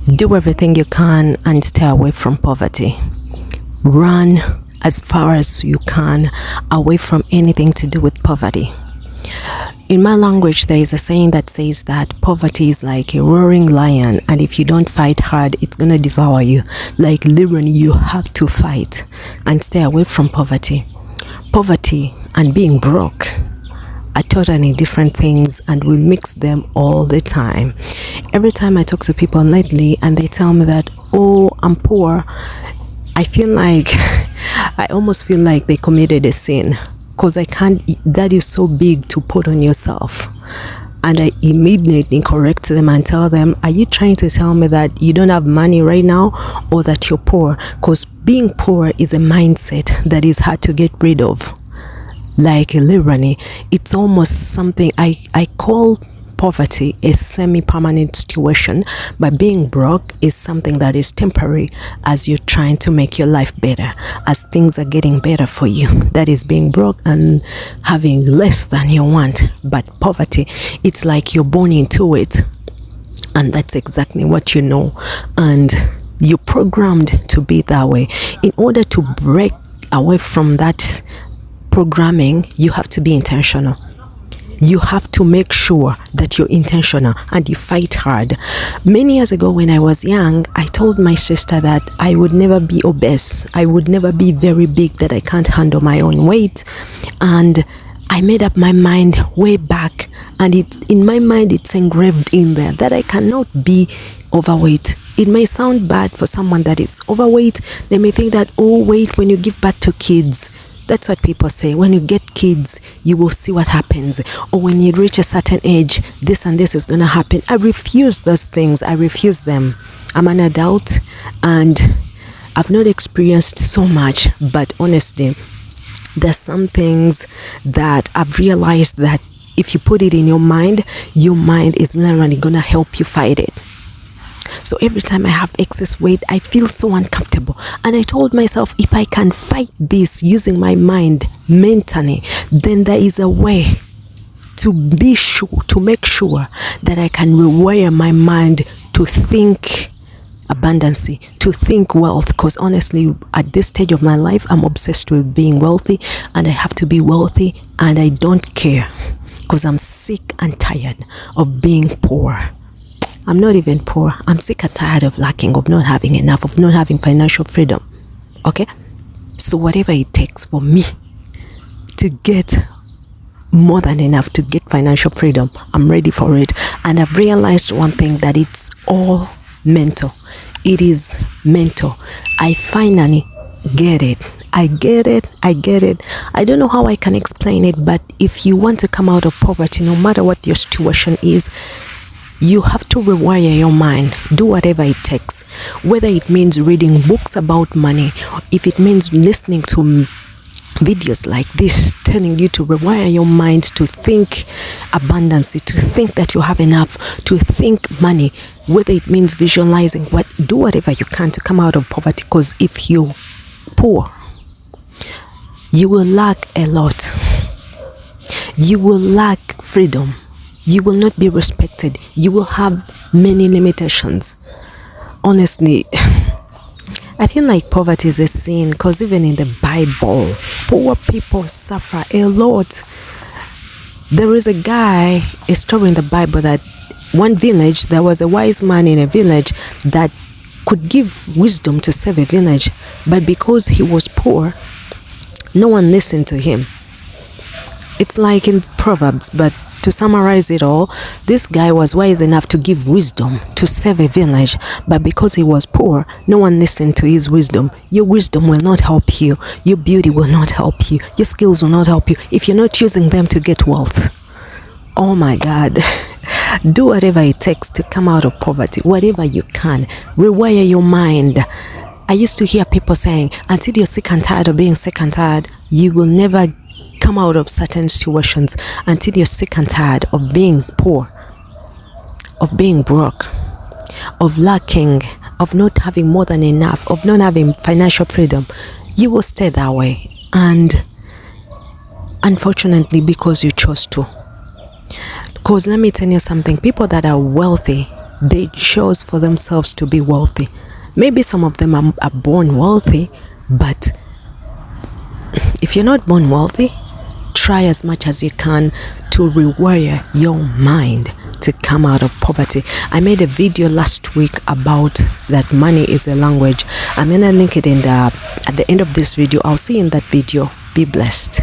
Do everything you can and stay away from poverty. Run as far as you can away from anything to do with poverty. In my language, there is a saying that says that poverty is like a roaring lion, and if you don't fight hard, it's gonna devour you. Like literally, you have to fight and stay away from poverty. Poverty and being broke are totally different things, and we mix them all the time. Every time I talk to people lately and they tell me that, oh, I'm poor, I feel like I almost feel like they committed a sin, because I can't, that is so big to put on yourself. And I immediately correct them and tell them, are you trying to tell me that you don't have money right now, or that you're poor? Because being poor is a mindset that is hard to get rid of. Like literally, it's almost something I call poverty a semi-permanent situation, but being broke is something that is temporary as you're trying to make your life better, as things are getting better for you. That is being broke and having less than you want. But poverty, it's like you're born into it, and that's exactly what you know, and you're programmed to be that way. In order to break away from that programming, you have to be intentional. You have to make sure that you're intentional and you fight hard. Many years ago when I was young, I told my sister that I would never be obese. I would never be very big, that I can't handle my own weight. And I made up my mind way back, and it's in my mind, it's engraved in there that I cannot be overweight. It may sound bad for someone that is overweight. They may think that, oh, wait, when you give birth to kids, that's what people say. When you get kids, you will see what happens. Or when you reach a certain age, this and this is going to happen. I refuse those things. I refuse them. I'm an adult and I've not experienced so much. But honestly, there's some things that I've realized that if you put it in your mind is literally going to help you fight it. So every time I have excess weight, I feel so uncomfortable. And I told myself, if I can fight this using my mind mentally, then there is a way to be sure, to make sure that I can rewire my mind to think abundance, to think wealth. Because honestly, at this stage of my life, I'm obsessed with being wealthy, and I have to be wealthy, and I don't care, because I'm sick and tired of being poor. I'm not even poor. I'm sick and tired of lacking, of not having enough, of not having financial freedom. Okay? So whatever it takes for me to get more than enough, to get financial freedom, I'm ready for it. And I've realized one thing, that it's all mental. It is mental. I finally get it. I get it. I don't know how I can explain it, but if you want to come out of poverty, no matter what your situation is, you have to rewire your mind. Do whatever it takes. Whether it means reading books about money, if it means listening to videos like this telling you to rewire your mind to think abundance, to think that you have enough, to think money, whether it means visualizing, do whatever you can to come out of poverty. Because if you're poor, you will lack a lot. You will lack freedom. You will not be respected. You will have many limitations. Honestly, I feel like poverty is a sin, because even in the Bible, poor people suffer a lot. There is a story in the Bible that one village, there was a wise man in a village that could give wisdom to save a village, but because he was poor, no one listened to him. It's like in Proverbs, but to summarize it all, this guy was wise enough to give wisdom to save a village, but because he was poor, no one listened to his wisdom. Your wisdom will not help you. Your beauty will not help you. Your skills will not help you if you're not using them to get wealth. Oh my God. Do whatever it takes to come out of poverty, whatever you can. Rewire your mind. I used to hear people saying, until you're sick and tired of being sick and tired, you will never come out of certain situations. Until you're sick and tired of being poor, of being broke, of lacking, of not having more than enough, of not having financial freedom, you will stay that way. And unfortunately, because you chose to. Because let me tell you something, people that are wealthy, they chose for themselves to be wealthy. Maybe some of them are born wealthy, but if you're not born wealthy, try as much as you can to rewire your mind to come out of poverty. I made a video last week about that money is a language. I'm gonna link it at the end of this video. I'll see you in that video. Be blessed.